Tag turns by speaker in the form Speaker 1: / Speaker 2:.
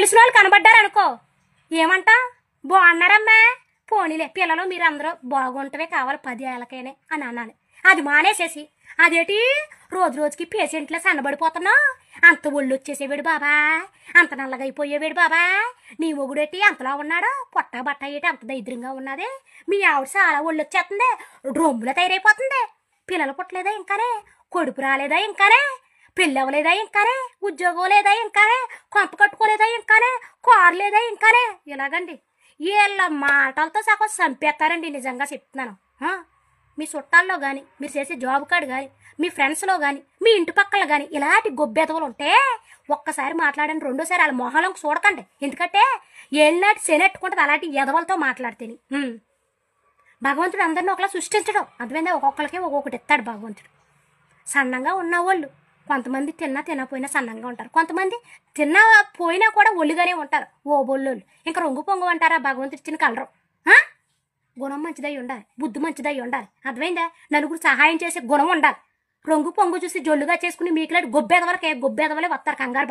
Speaker 1: తెలిసిన వాళ్ళు కనబడ్డారనుకో ఏమంటా బాగున్నారమ్మా పోనీలే పిల్లలు మీరు అందరూ బాగుంటవే కావాలి 10 ఏళ్ళకైనా అని అన్నాను. అది మానేసేసి అదేటి రోజు రోజుకి పేషెంట్లా సన్నబడిపోతున్నా అంత ఒళ్ళు వచ్చేసేవాడు బాబా అంత నల్లగా అయిపోయేవాడు బాబా నీ మొగుడేటి అంతలా ఉన్నాడు పొట్ట బట్ట ఏటి అంత దరిద్రంగా ఉన్నది మీ ఆవిడ చాలా ఒళ్ళు వచ్చేస్తుంది రొమ్ములో తయారైపోతుంది పిల్లలు పుట్టలేదా ఇంకానే కొడుకు రాలేదా ఇంకానే పెళ్ళి అవ్వలేదా ఇంకానే ఉద్యోగం లేదా ఇంకానే కొంప కట్టుకోలేదా ఇంకానే కారు లేదా ఇంకానే ఇలాగండి వీళ్ళ మాటలతో సగం చంపేస్తారండి నిజంగా చెప్తున్నాను. మీ చుట్టాల్లో కానీ మీరు చేసే జాబ్ కార్డు కానీ మీ ఫ్రెండ్స్లో కానీ మీ ఇంటి పక్కల కానీ ఇలాంటి గొబ్బెదవలు ఉంటే ఒక్కసారి మాట్లాడండి రెండోసారి వాళ్ళ మొహంలోకి చూడకండి. ఎందుకంటే ఏళ్ళనాటి శనెట్టుకుంటుంది అలాంటి ఎదవలతో మాట్లాడితేని. భగవంతుడు అందరినీ ఒకలా సృష్టించడం అర్థమైందా ఒక్కొక్కరికి ఒక్కొక్కటి ఇస్తాడు భగవంతుడు. సన్నంగా ఉన్నవాళ్ళు కొంతమంది తినపోయినా సన్నంగా ఉంటారు కొంతమంది పోయినా కూడా ఒళ్ళుగానే ఉంటారు ఓ బొల్లోళ్ళు ఇంకా రొంగు పొంగు అంటారా భగవంతుడు ఇచ్చిన కలరు. గుణం మంచిదై ఉండాలి బుద్ధి మంచిదై ఉండాలి అర్థమైందా నలుగురు సహాయం చేసే గుణం ఉండాలి. రొంగు పొంగు చూసి జొల్లుగా చేసుకుని మీకులాంటి గొబ్బెదవలకే గొబ్బెదవలే వస్తారు కంగారు పడతారు.